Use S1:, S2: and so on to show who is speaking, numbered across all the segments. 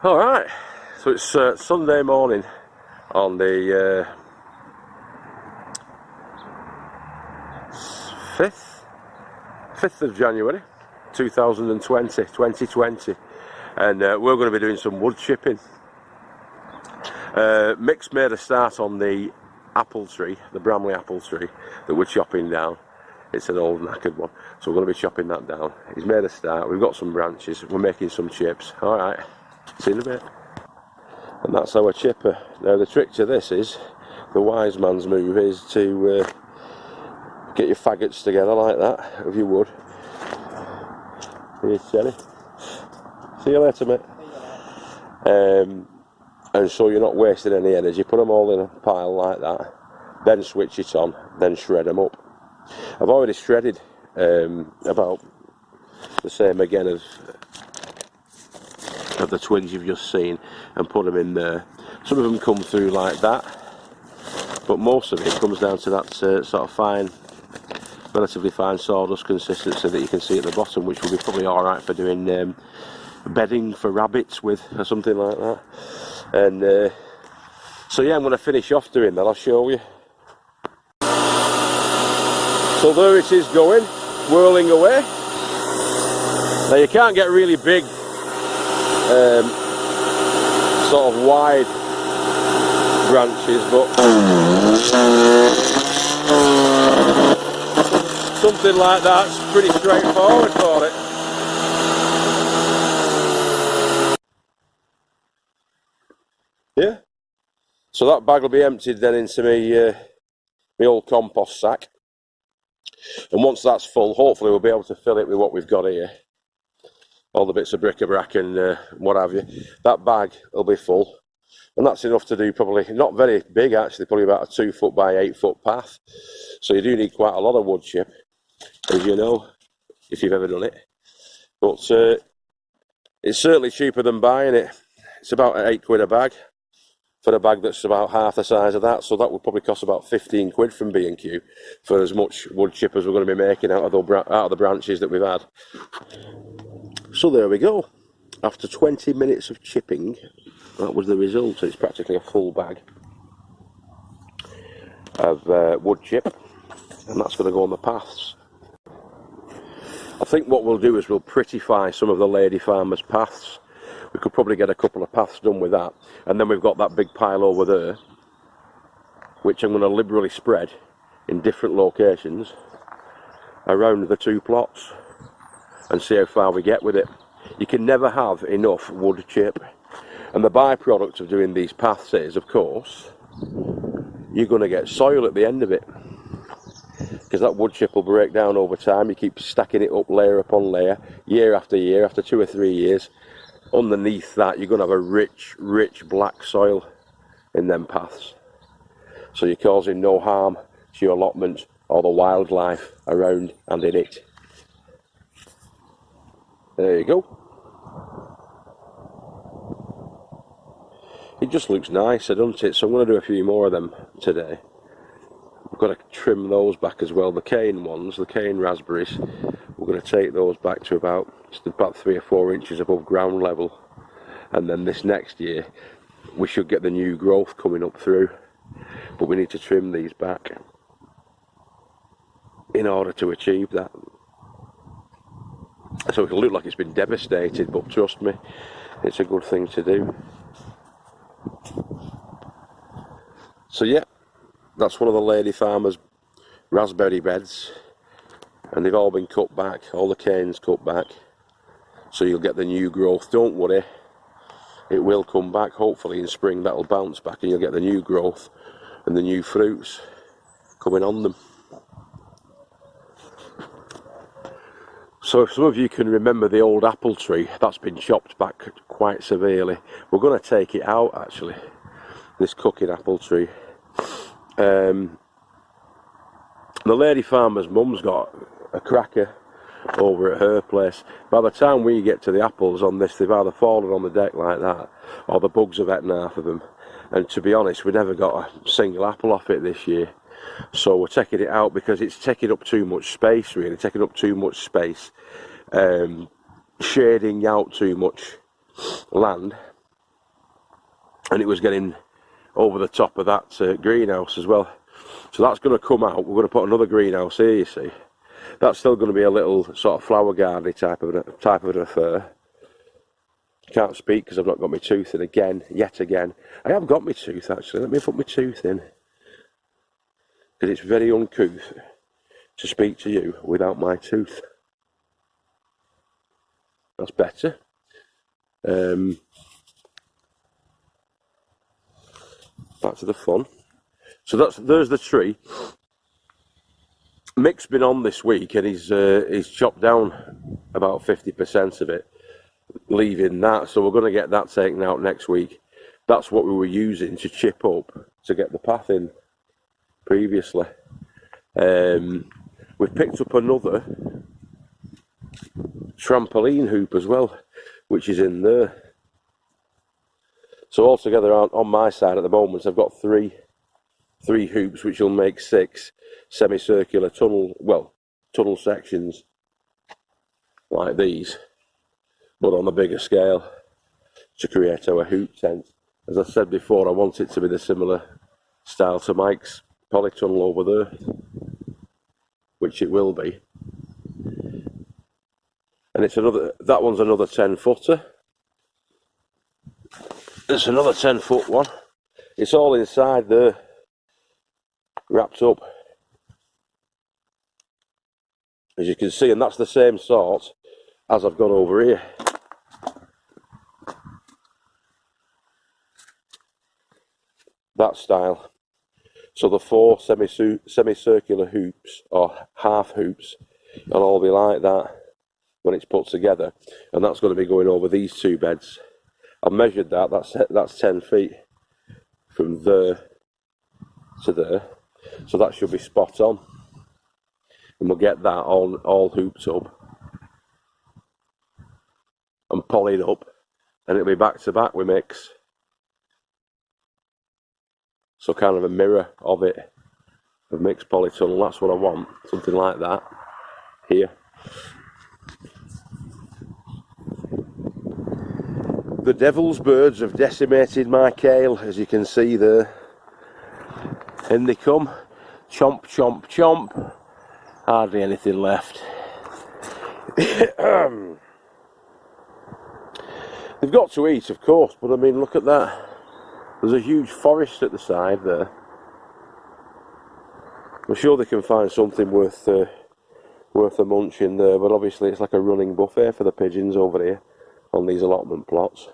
S1: Alright, so it's Sunday morning on the 5th of January 2020, and we're going to be doing some wood chipping. Mick's made a start on the apple tree, the Bramley apple tree that we're chopping down. It's an old knackered one, so we're going to be chopping that down. He's made a start, we've got some branches, we're making some chips. Alright, see you in a bit. And that's our chipper. Now the trick to this is, the wise man's move is to get your faggots together like that, if you would. Here's Jenny. See you later, mate. And so you're not wasting any energy, put them all in a pile like that, then switch it on, then shred them up. I've already shredded about the same again of the twins you've just seen, and put them in there. Some of them come through like that, but most of it comes down to that sort of fine, relatively fine sawdust consistency that you can see at the bottom, which will be probably alright for doing bedding for rabbits with, or something like that. And so yeah, I'm going to finish off doing that, I'll show you. So there it is going, whirling away. Now you can't get really big, sort of wide branches, but something like that's pretty straightforward for it. Yeah. So that bag will be emptied then into my old compost sack. And once that's full, hopefully we'll be able to fill it with what we've got here. All the bits of bric-a-brac and what have you. That bag will be full. And that's enough to do probably, not very big actually, probably about a 2 foot by 8 foot path. So you do need quite a lot of wood chip, as you know, if you've ever done it. But it's certainly cheaper than buying it. It's about £8 a bag for a bag that's about half the size of that. So that would probably cost about 15 quid from B&Q for as much wood chip as we're going to be making out of the branches that we've had. So there we go. After 20 minutes of chipping, that was the result. It's practically a full bag of wood chip, and that's going to go on the paths. I think what we'll do is we'll prettify some of the lady farmers' paths. We could probably get a couple of paths done with that, and then we've got that big pile over there, which I'm going to liberally spread in different locations around the 2 plots, and see how far we get with it. You can never have enough wood chip, and the byproduct of doing these paths is, of course, you're going to get soil at the end of it, because that wood chip will break down over time. You keep stacking it up layer upon layer, year after year, after 2 or 3 years. Underneath that you're going to have a rich black soil in them paths, so you're causing no harm to your allotment or the wildlife around and in it. There you go. It just looks nicer, doesn't it? So I'm going to do a few more of them today. We've got to trim those back as well, the cane ones, the cane raspberries. We're going to take those back to about 3 or 4 inches above ground level, and then this next year we should get the new growth coming up through, but we need to trim these back in order to achieve that. So it'll look like it's been devastated, but trust me, it's a good thing to do. So yeah, that's one of the lady farmers' raspberry beds, and they've all been cut back, all the canes cut back, so you'll get the new growth. Don't worry, it will come back. Hopefully in spring that'll bounce back and you'll get the new growth and the new fruits coming on them. So if some of you can remember the old apple tree, that's been chopped back quite severely. We're going to take it out actually, this cooking apple tree. The lady farmer's mum's got a cracker over at her place. By the time we get to the apples on this, they've either fallen on the deck like that, or the bugs have eaten half of them. And to be honest, we never got a single apple off it this year. So we're taking it out because it's taking up too much space, really, taking up too much space, shading out too much land. and it was getting over the top of that greenhouse as well. So that's going to come out. We're going to put another greenhouse here, you see. That's still going to be a little sort of flower garden type of an affair. Can't speak because I've not got my tooth in yet again. I have got my tooth actually. Let me put my tooth in. Because it's very uncouth to speak to you without my tooth. That's better. Back to the fun. So there's the tree. Mick's been on this week and he's chopped down about 50% of it, leaving that. So we're going to get that taken out next week. That's what we were using to chip up to get the path in previously. We've picked up another trampoline hoop as well, which is in there. So altogether on my side at the moment I've got three hoops, which will make 6 semicircular tunnel sections like these, but on a bigger scale to create our hoop tent. As I said before, I want it to be the similar style to Mike's polytunnel over there, which it will be. And that one's another 10-footer. It's another 10-foot one. It's all inside there, wrapped up, as you can see, and that's the same sort as I've got over here. That style. So the 4 semicircular hoops or half hoops will all be like that when it's put together, and that's going to be going over these 2 beds. I've measured that's 10 feet from there to there, so that should be spot on, and we'll get that all hooped up and polyed up, and it'll be back to back with Mix. So kind of a mirror of it, of Mix polytunnel. That's what I want, something like that here. The devil's birds have decimated my kale, as you can see there. In they come, chomp, chomp, chomp. Hardly anything left. They've got to eat, of course, but I mean, look at that. There's a huge forest at the side there. I'm sure they can find something worth a munch in there, but obviously it's like a running buffet for the pigeons over here on these allotment plots.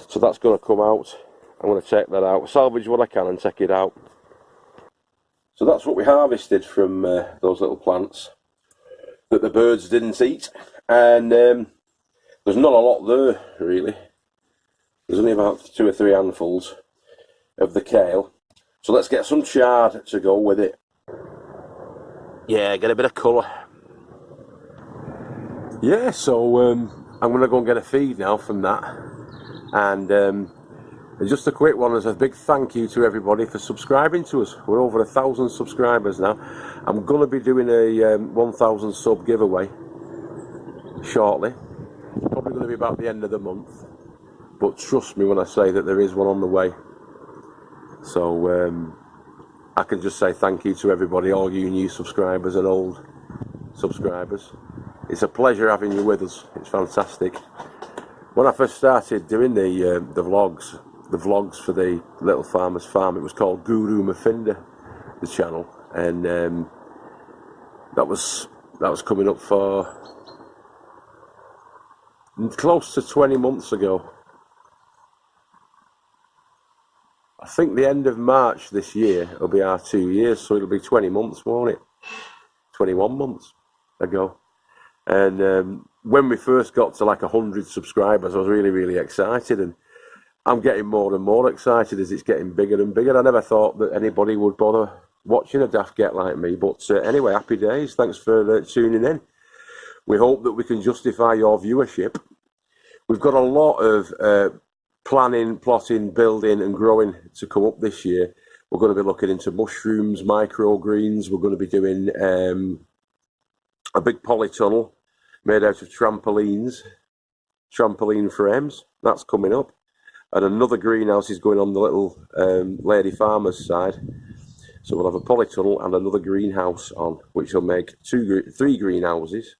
S1: So that's going to come out. I'm going to take that out, salvage what I can and take it out. So that's what we harvested from those little plants that the birds didn't eat, and there's not a lot there really. There's only about 2 or 3 handfuls of the kale. So let's get some chard to go with it. Yeah, get a bit of colour. Yeah, so I'm going to go and get a feed now from that. And just a quick one as a big thank you to everybody for subscribing to us. We're over 1,000 subscribers now. I'm going to be doing a 1,000 sub giveaway shortly. Probably going to be about the end of the month. But trust me when I say that there is one on the way. So I can just say thank you to everybody, all you new subscribers and old subscribers. It's a pleasure having you with us. It's fantastic. When I first started doing the vlogs for the Little Farmer's Farm, it was called Guru Mafinda, the channel, and that was coming up for close to 20 months ago. I think the end of March this year will be our 2 years, so it'll be 20 months, won't it? 21 months ago. And when we first got to like 100 subscribers, I was really, really excited, and I'm getting more and more excited as it's getting bigger and bigger. I never thought that anybody would bother watching a daft get like me, but anyway, happy days. Thanks for tuning in. We hope that we can justify your viewership. We've got a lot of planning, plotting, building and growing to come up this year. We're going to be looking into mushrooms, microgreens. We're going to be doing a big polytunnel made out of trampoline frames. That's coming up. and another greenhouse is going on the little lady farmer's side. So we'll have a polytunnel and another greenhouse on, which will make three greenhouses,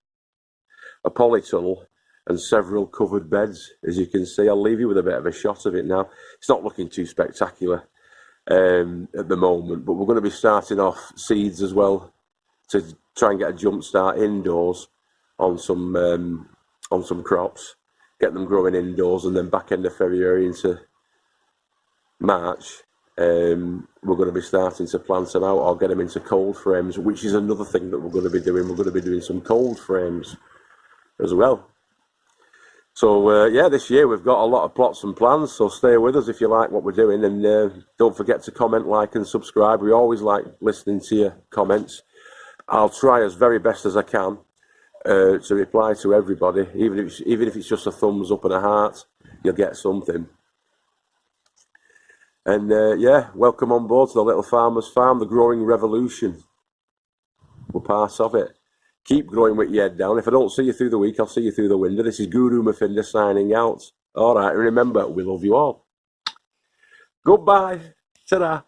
S1: a polytunnel, and several covered beds. As you can see, I'll leave you with a bit of a shot of it now. It's not looking too spectacular at the moment, but we're going to be starting off seeds as well to try and get a jump start indoors on some crops, get them growing indoors, and then back end of February into March, we're going to be starting to plant them out or get them into cold frames, which is another thing that we're going to be doing. We're going to be doing some cold frames as well. So yeah, this year we've got a lot of plots and plans, so stay with us if you like what we're doing, and don't forget to comment, like and subscribe. We always like listening to your comments. I'll try as very best as I can to reply to everybody, even if it's just a thumbs up and a heart, you'll get something. And yeah, welcome on board to the Little Farmer's Farm, the growing revolution. We're part of it. Keep growing with your head down. If I don't see you through the week, I'll see you through the window. This is Guru Mafinda signing out. All right, and remember, we love you all. Goodbye. Ta-da.